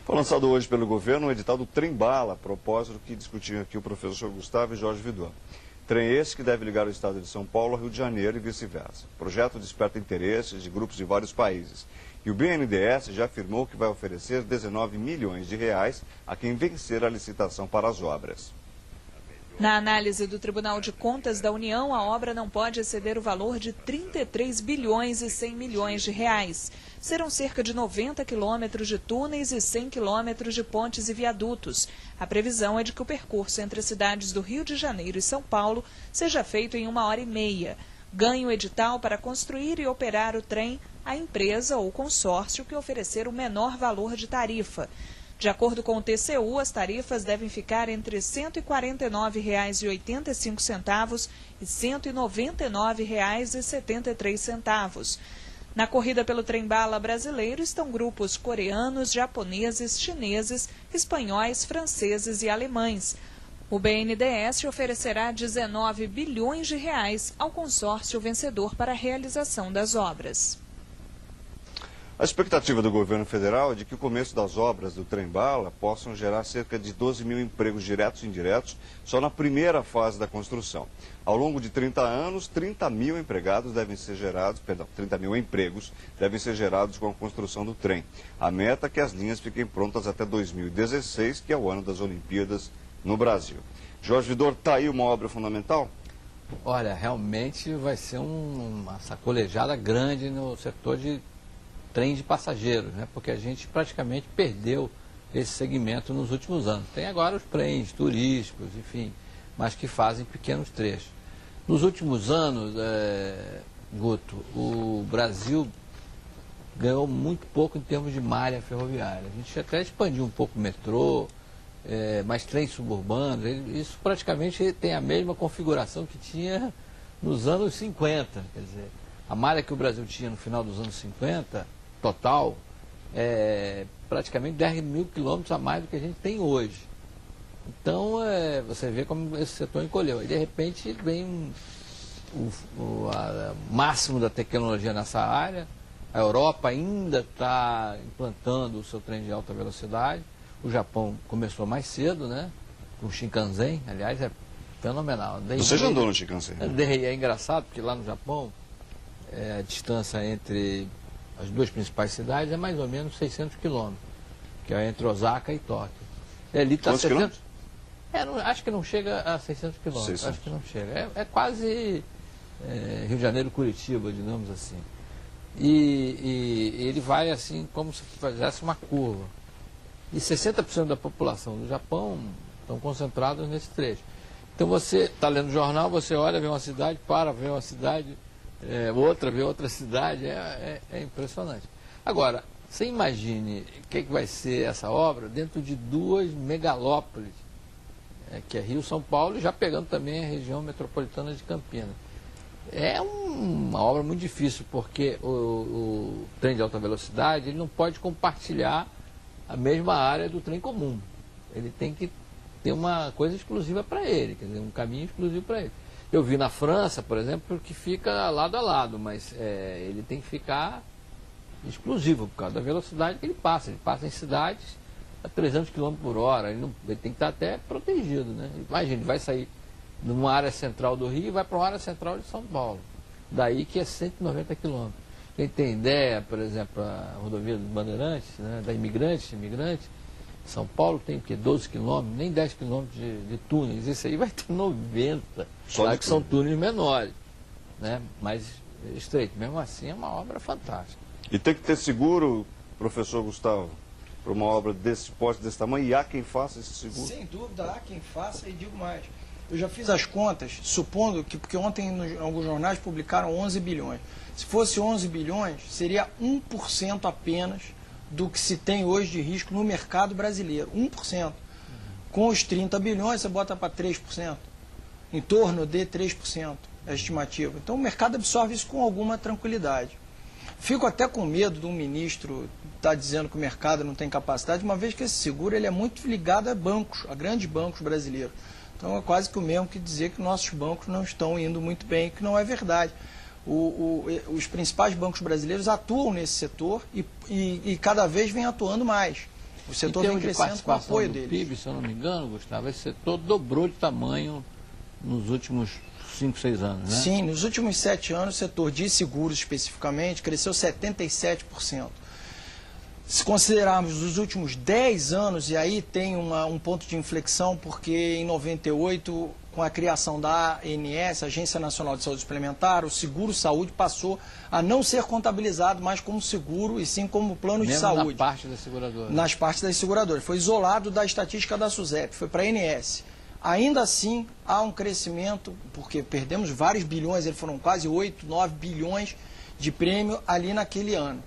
Foi lançado hoje pelo governo o edital do Trem-Bala, propósito que discutiam aqui o professor Gustavo e Jorge Vidor. Trem esse que deve ligar o estado de São Paulo ao Rio de Janeiro e vice-versa. O projeto desperta interesses de grupos de vários países. E o BNDES já afirmou que vai oferecer 19 milhões de reais a quem vencer a licitação para as obras. Na análise do Tribunal de Contas da União, a obra não pode exceder o valor de 33 bilhões e 100 milhões de reais. Serão cerca de 90 quilômetros de túneis e 100 quilômetros de pontes e viadutos. A previsão é de que o percurso entre as cidades do Rio de Janeiro e São Paulo seja feito em 1h30. Ganhe o edital para construir e operar o trem a empresa ou consórcio que oferecer o menor valor de tarifa. De acordo com o TCU, as tarifas devem ficar entre R$ 149,85 e R$ 199,73. Na corrida pelo trem-bala brasileiro estão grupos coreanos, japoneses, chineses, espanhóis, franceses e alemães. O BNDES oferecerá 19 bilhões de reais ao consórcio vencedor para a realização das obras. A expectativa do governo federal é de que o começo das obras do Trem-Bala possam gerar cerca de 12 mil empregos diretos e indiretos só na primeira fase da construção. Ao longo de 30 anos, 30 mil empregos devem ser gerados com a construção do trem. A meta é que as linhas fiquem prontas até 2016, que é o ano das Olimpíadas no Brasil. Jorge Vidor, está aí uma obra fundamental? Olha, realmente vai ser uma sacolejada grande no setor de trem de passageiros, né? Porque a gente praticamente perdeu esse segmento nos últimos anos. Tem agora os trens turísticos, enfim, mas que fazem pequenos trechos. Nos últimos anos, Guto, o Brasil ganhou muito pouco em termos de malha ferroviária. A gente até expandiu um pouco o metrô, mas trens suburbanos, isso praticamente tem a mesma configuração que tinha nos anos 50. Quer dizer, a malha que o Brasil tinha no final dos anos 50, total, praticamente 10 mil quilômetros a mais do que a gente tem hoje. Então, você vê como esse setor encolheu. E, de repente, vem o máximo da tecnologia nessa área. A Europa ainda está implantando o seu trem de alta velocidade. O Japão começou mais cedo, né? Com o Shinkansen, aliás, é fenomenal. Você já andou no Shinkansen? É engraçado, porque lá no Japão, a distância entre as duas principais cidades é mais ou menos 600 quilômetros, que é entre Osaka e Tóquio. Ali tá 700, acho que não chega a 600 quilômetros, acho que não chega. É quase Rio de Janeiro, Curitiba, digamos assim. E ele vai assim como se fizesse uma curva. E 60% da população do Japão estão concentrados nesse trecho. Então você está lendo o jornal, você olha, vê uma cidade, vê uma cidade, vê outra cidade, é impressionante. Agora, você imagine o que vai ser essa obra dentro de duas megalópolis, que é Rio, São Paulo, e já pegando também a região metropolitana de Campinas. É uma obra muito difícil, porque o trem de alta velocidade ele não pode compartilhar a mesma área do trem comum. Ele tem que ter uma coisa exclusiva para ele, quer dizer, um caminho exclusivo para ele. Eu vi na França, por exemplo, que fica lado a lado, mas ele tem que ficar exclusivo por causa da velocidade que ele passa. Ele passa em cidades a 300 km por hora, ele tem que estar até protegido, né? Imagina, ele vai sair de uma área central do Rio e vai para uma área central de São Paulo. Daí que é 190 km. Quem tem ideia, por exemplo, a rodovia dos Bandeirantes, né, da Imigrante, São Paulo tem o quê? 12 quilômetros, nem 10 quilômetros de túneis. Isso aí vai ter 90. Claro que são túneis menores, né? Mais estreitos. Mesmo assim, é uma obra fantástica. E tem que ter seguro, professor Gustavo, para uma obra desse porte, desse tamanho, e há quem faça esse seguro? Sem dúvida, há quem faça, e digo mais. Eu já fiz as contas, supondo que, porque ontem alguns jornais publicaram 11 bilhões. Se fosse 11 bilhões, seria 1% apenas do que se tem hoje de risco no mercado brasileiro. 1%. Com os 30 bilhões, você bota para 3%. Em torno de 3% é a estimativa. Então, o mercado absorve isso com alguma tranquilidade. Fico até com medo de um ministro estar dizendo que o mercado não tem capacidade, uma vez que esse seguro ele é muito ligado a bancos, a grandes bancos brasileiros. Então, é quase que o mesmo que dizer que nossos bancos não estão indo muito bem, que não é verdade. Os principais bancos brasileiros atuam nesse setor e cada vez vem atuando mais. O setor vem crescendo com o apoio deles. PIB, se eu não me engano, Gustavo, esse setor dobrou de tamanho nos últimos 5, 6 anos, né? Sim, nos últimos 7 anos, o setor de seguros especificamente cresceu 77%. Se considerarmos os últimos 10 anos, e aí tem um ponto de inflexão, porque em 98, com a criação da ANS, Agência Nacional de Saúde Suplementar, o seguro-saúde passou a não ser contabilizado mais como seguro, e sim como plano de saúde. Na parte da seguradora. Nas partes das seguradoras. Foi isolado da estatística da SUSEP, foi para a ANS. Ainda assim, há um crescimento, porque perdemos vários bilhões, foram quase 8, 9 bilhões de prêmio ali naquele ano.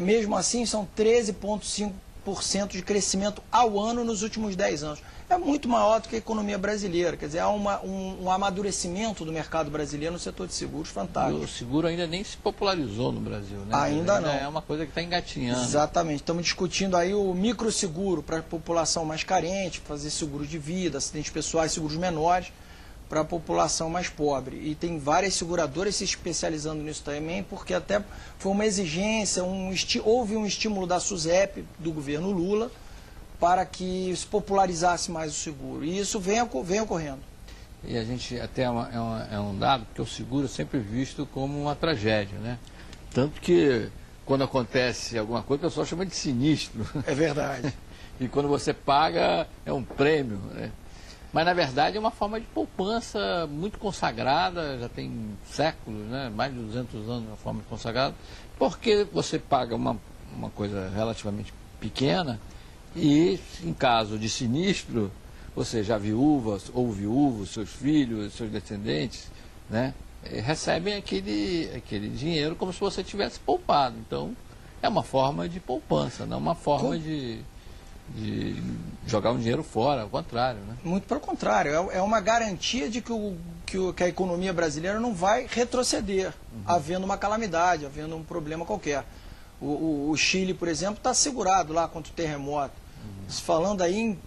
Mesmo assim, são 13,5% de crescimento ao ano nos últimos 10 anos. É muito maior do que a economia brasileira. Quer dizer, há um amadurecimento do mercado brasileiro no setor de seguros fantástico. E o seguro ainda nem se popularizou no Brasil, né? Ainda não. É uma coisa que está engatinhando. Exatamente. Estamos discutindo aí o microseguro para a população mais carente, fazer seguro de vida, acidentes pessoais, seguros menores, para a população mais pobre. E tem várias seguradoras se especializando nisso também, porque até foi uma exigência, houve um estímulo da SUSEP, do governo Lula, para que se popularizasse mais o seguro. E isso vem ocorrendo. E a gente até é um dado, porque o seguro é sempre visto como uma tragédia, né? Tanto que quando acontece alguma coisa, o pessoal chama de sinistro. É verdade. E quando você paga, é um prêmio, né? Mas, na verdade, é uma forma de poupança muito consagrada, já tem séculos, né? Mais de 200 anos, uma forma consagrada, porque você paga uma coisa relativamente pequena e, em caso de sinistro, você já viúva ou viúvo, seus filhos, seus descendentes, né? Recebem aquele dinheiro como se você tivesse poupado. Então, é uma forma de poupança, não uma forma de jogar um dinheiro fora, ao contrário, né? Muito pelo contrário, é uma garantia de que a economia brasileira não vai retroceder, havendo uma calamidade, havendo um problema qualquer. O Chile, por exemplo, está segurado lá contra o terremoto, falando aí em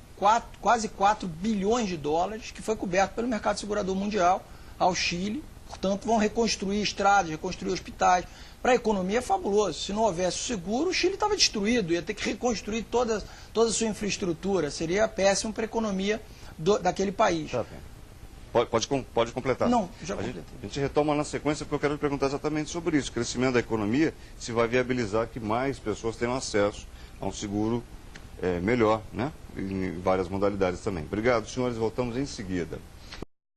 quase 4 bilhões de dólares, que foi coberto pelo mercado segurador mundial ao Chile. Portanto, vão reconstruir estradas, reconstruir hospitais. Para a economia é fabuloso. Se não houvesse o seguro, o Chile estava destruído, ia ter que reconstruir toda a sua infraestrutura. Seria péssimo para a economia daquele país. Tá bem. Pode completar. Não, já completei. A gente retoma na sequência, porque eu quero perguntar exatamente sobre isso. O crescimento da economia se vai viabilizar que mais pessoas tenham acesso a um seguro melhor, né? Em várias modalidades também. Obrigado, senhores. Voltamos em seguida.